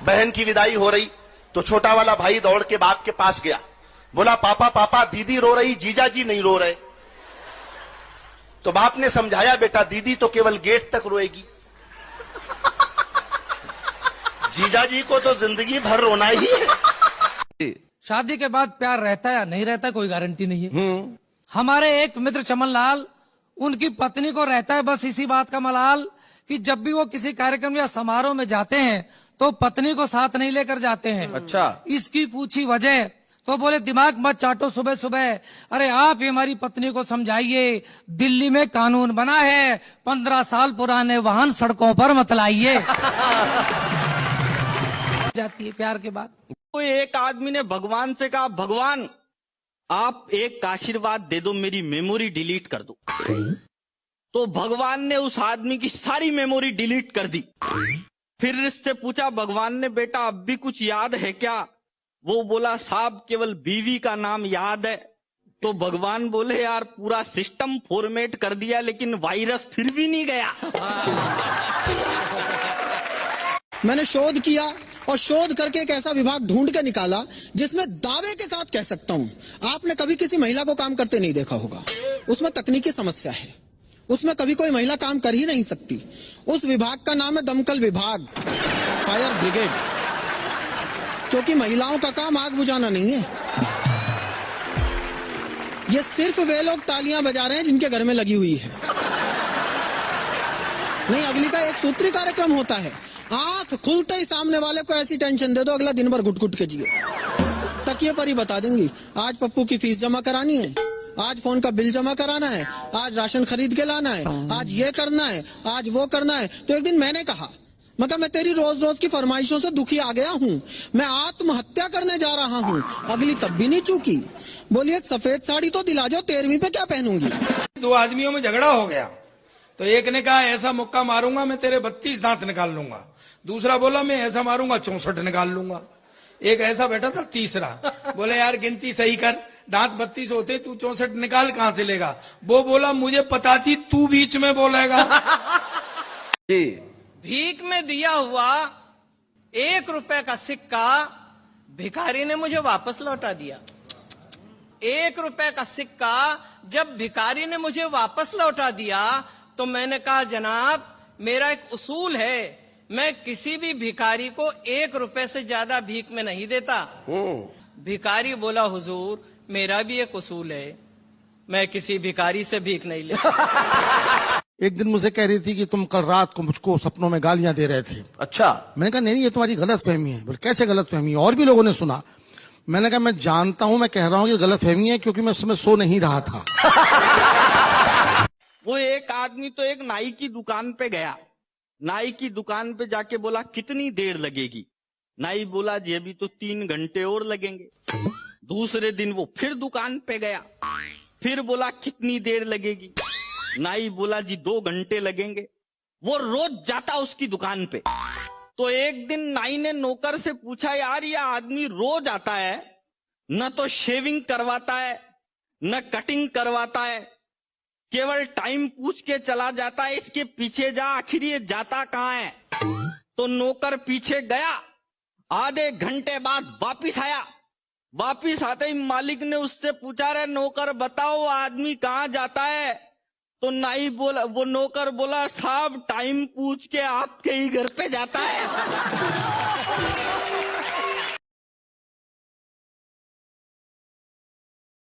बहन की विदाई हो रही तो छोटा वाला भाई दौड़ के बाप के पास गया, बोला पापा पापा दीदी रो रही, जीजा जी नहीं रो रहे। तो बाप ने समझाया, बेटा दीदी तो केवल गेट तक रोएगी, जीजा जी को तो जिंदगी भर रोना ही है। शादी के बाद प्यार रहता है या नहीं रहता कोई गारंटी नहीं है। हमारे एक मित्र चमन लाल, उनकी पत्नी को रहता है बस इसी बात का मलाल कि जब भी वो किसी कार्यक्रम या समारोह में जाते हैं तो पत्नी को साथ नहीं लेकर जाते हैं। अच्छा, इसकी पूछी वजह तो बोले दिमाग मत चाटो सुबह सुबह, अरे आप ही हमारी पत्नी को समझाइए, दिल्ली में कानून बना है 15 साल पुराने वाहन सड़कों पर मत लाइए। जाती है प्यार के बाद। तो एक आदमी ने भगवान से कहा, भगवान आप एक आशीर्वाद दे दो, मेरी मेमोरी डिलीट कर दो। तो भगवान ने उस आदमी की सारी मेमोरी डिलीट कर दी। फिर इससे पूछा भगवान ने, बेटा अब भी कुछ याद है क्या? वो बोला साहब केवल बीवी का नाम याद है। तो भगवान बोले यार पूरा सिस्टम फॉर्मेट कर दिया लेकिन वायरस फिर भी नहीं गया। मैंने शोध किया और शोध करके एक ऐसा विभाग ढूंढ के निकाला जिसमें दावे के साथ कह सकता हूं आपने कभी किसी महिला को काम करते नहीं देखा होगा। उसमें तकनीकी समस्या है, उसमें कभी कोई महिला काम कर ही नहीं सकती। उस विभाग का नाम है दमकल विभाग, फायर ब्रिगेड, क्योंकि महिलाओं का काम आग बुझाना नहीं है। ये सिर्फ वे लोग तालियां बजा रहे हैं जिनके घर में लगी हुई है। नहीं, अगली का एक सूत्री कार्यक्रम होता है, आंख खुलते ही सामने वाले को ऐसी टेंशन दे दो अगला दिन भर घुट घुट के जिए। तकिए पर ही बता देंगी, आज पप्पू की फीस जमा करानी है, आज फोन का बिल जमा कराना है, आज राशन खरीद के लाना है, आज ये करना है, आज वो करना है। तो एक दिन मैंने कहा, मतलब मैं तेरी रोज रोज की फरमाइशों से दुखी आ गया हूँ, मैं आत्महत्या करने जा रहा हूँ। अगली तब भी नहीं चूकी, बोली एक सफेद साड़ी तो दिला जाओ, 13वीं पे क्या पहनूंगी। 2 आदमियों में झगड़ा हो गया तो एक ने कहा ऐसा मुक्का मारूंगा मैं तेरे 32 दांत निकाल लूंगा, दूसरा बोला मैं ऐसा मारूंगा 64 निकाल लूंगा। एक ऐसा बैठा था तीसरा, बोले यार गिनती सही कर, दांत 32 होते तू 64 निकाल कहां से लेगा? वो बोला मुझे पता थी तू बीच में बोलेगा। भीख में दिया हुआ 1 रुपए का सिक्का भिखारी ने मुझे वापस लौटा दिया। 1 रुपए का सिक्का जब भिखारी ने मुझे वापस लौटा दिया तो मैंने कहा जनाब मेरा एक उसूल है, मैं किसी भी भिखारी को 1 रुपए से ज्यादा भीख में नहीं देता। भिखारी बोला हुजूर मेरा भी एक उसूल है, मैं किसी भिखारी से भीख नहीं लेता। एक दिन मुझे कह रही थी कि तुम कल रात को मुझको सपनों में गालियां दे रहे थे। अच्छा, मैंने कहा नहीं ये तुम्हारी गलत फहमी है। बोले कैसे गलत फहमी? और भी लोगों ने सुना। मैंने कहा मैं जानता हूं, मैं कह रहा हूं कि गलत फहमी है क्योंकि मैं उस समय सो नहीं रहा था। वो एक आदमी तो एक नाई की दुकान पे गया, नाई की दुकान पे जाके बोला कितनी देर लगेगी? नाई बोला जी अभी तो 3 घंटे और लगेंगे। दूसरे दिन वो फिर दुकान पे गया, फिर बोला कितनी देर लगेगी? नाई बोला जी 2 घंटे लगेंगे। वो रोज जाता उसकी दुकान पे। तो एक दिन नाई ने नौकर से पूछा यार ये आदमी रोज आता है, न तो शेविंग करवाता है न कटिंग करवाता है, केवल टाइम पूछ के चला जाता है, इसके पीछे जा आखिर ये जाता कहाँ है? तो नौकर पीछे गया, आधे घंटे बाद वापिस आया। वापिस आते ही मालिक ने उससे पूछा रे नौकर बताओ आदमी कहाँ जाता है? तो नाई बोला, वो नौकर बोला साहब टाइम पूछ के आपके ही घर पे जाता है।